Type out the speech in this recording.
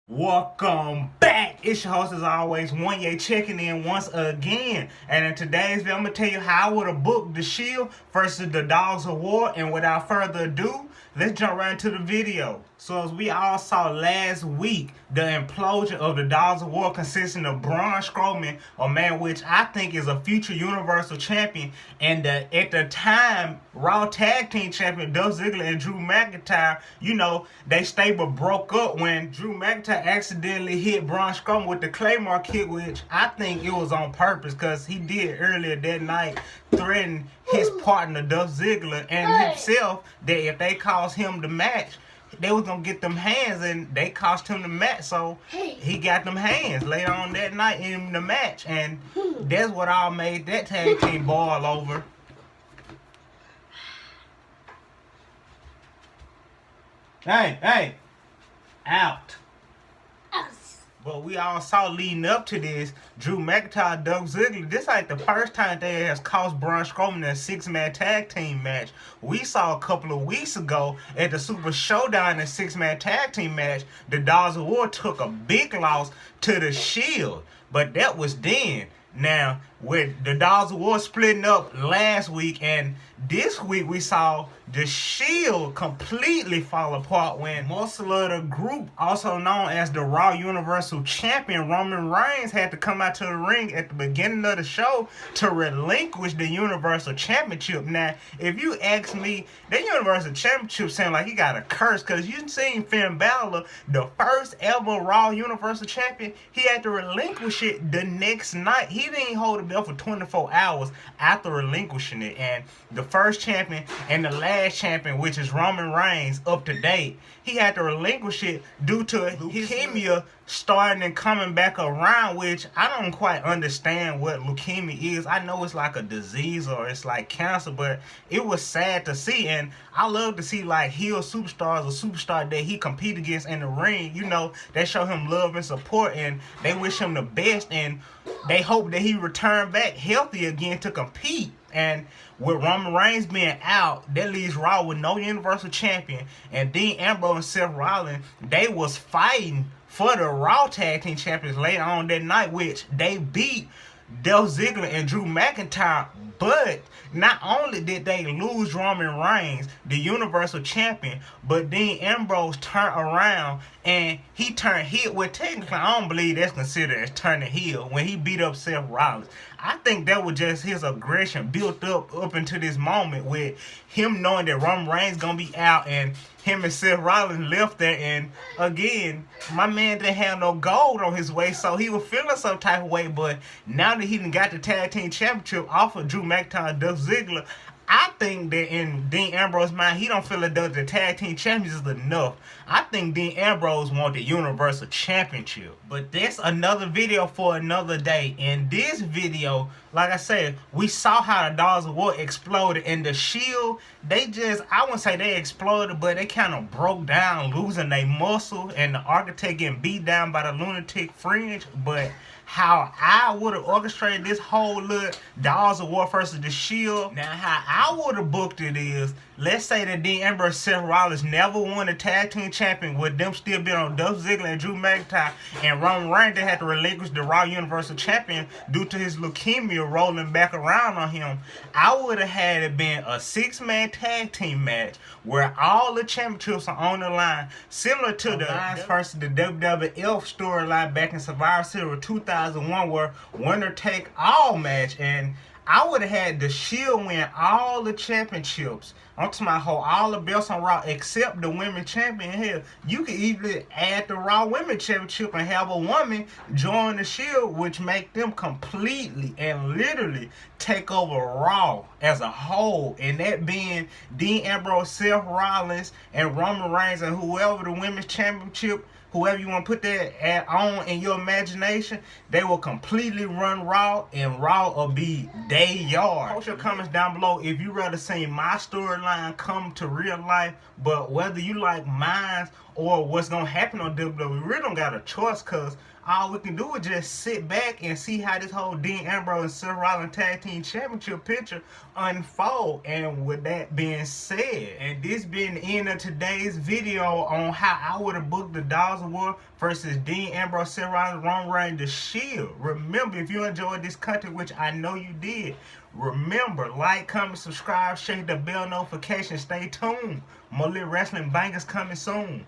Welcome back. It's your host as always, One checking in once again. And in today's video, I'm gonna tell you how I would have booked the Shield versus the Dogs of War. And without further ado, let's jump right into the video. So as we all saw last week, the implosion of the Dogs of War consisting of Braun Strowman, a man which I think is a future Universal Champion, and at the time, Raw Tag Team Champion Dolph Ziggler and Drew McIntyre, they stable broke up when Drew McIntyre accidentally hit Braun Strowman with the Claymore kick, which I think it was on purpose because he did earlier that night threaten his partner Dolph Ziggler and himself that if they caused him the match, they was gonna get them hands, and they cost him the match, so he got them hands later on that night in the match, and that's what all made that tag team boil over. Hey, out. But we all saw leading up to this, Drew McIntyre, Dolph Ziggler, this ain't the first time they has cost Braun Strowman a six-man tag team match. We saw a couple of weeks ago at the Super Showdown, a six-man tag team match, the Dogs of War took a big loss to the Shield. But that was then. Now, with the Dogs of War splitting up last week, and this week we saw the Shield completely fall apart when muscle of the group, also known as the Raw Universal Champion, Roman Reigns, had to come out to the ring at the beginning of the show to relinquish the Universal Championship. Now, if you ask me, that Universal Championship sound like he got a curse, because you seen Finn Balor, the first ever Raw Universal Champion, he had to relinquish it the next night. He didn't hold it up for 24 hours after relinquishing it. And the first champion and the last champion, which is Roman Reigns, up to date, he had to relinquish it due to leukemia starting and coming back around, which I don't quite understand what leukemia is. I know it's like a disease or it's like cancer, but it was sad to see, and I love to see like heel superstars or superstar that he compete against in the ring, they show him love and support, and they wish him the best, and they hope that he return back healthy again to compete. And with Roman Reigns being out, that leaves Raw with no Universal Champion. And Dean Ambrose and Seth Rollins, they was fighting for the Raw Tag Team Champions later on that night, which they beat Dolph Ziggler and Drew McIntyre. But not only did they lose Roman Reigns, the Universal Champion, but Dean Ambrose turned around and he turned heel. Well, technically, I don't believe that's considered as turning heel when he beat up Seth Rollins. I think that was just his aggression built up into this moment with him knowing that Roman Reigns gonna be out, and him and Seth Rollins left there, and again, my man didn't have no gold on his way, so he was feeling some type of way. But now that he done got the tag team championship off of Drew McIntyre and Dolph Ziggler, I think that in Dean Ambrose's mind, he don't feel that the tag team champions is enough. I think Dean Ambrose wants the Universal Championship. But that's another video for another day. In this video, like I said, we saw how the Dogs of War exploded, and the Shield, I wouldn't say they exploded, but they kind of broke down, losing their muscle, and the Architect getting beat down by the Lunatic Fringe. But how I would have orchestrated this whole little Dogs of War versus the Shield, now how I would have booked it is, let's say that Dean Ambrose and Seth Rollins never won a tag team champion, with them still being on Dolph Ziggler and Drew McIntyre, and Roman Reigns, they had to relinquish the Raw Universal Champion due to his leukemia rolling back around on him. I would have had it been a six-man tag team match where all the championships are on the line, similar to the Alliance versus the WWF storyline back in Survivor Series 2001, where winner take all match, and I would have had the Shield win all the championships. I'm talking about all the belts on Raw except the Women's Champion. Hell, you could even add the Raw Women's Championship and have a woman join the Shield, which make them completely and literally take over Raw as a whole. And that being Dean Ambrose, Seth Rollins, and Roman Reigns, and whoever the Women's Championship, whoever you want to put that on in your imagination, they will completely run Raw, and Raw will be their yard. Post your comments down below if you rather see my storyline come to real life, but whether you like mine or what's gonna happen on WWE. We really don't got a choice, cause all we can do is just sit back and see how this whole Dean Ambrose and Seth Rollins Tag Team Championship picture unfold. And with that being said, and this being the end of today's video on how I would have booked the Dogs of War versus Dean Ambrose, Seth Rollins, Roman Reigns, The Shield. Remember, if you enjoyed this content, which I know you did, remember, like, comment, subscribe, shake the bell notification, stay tuned. More Lit Wrestling bangers coming soon.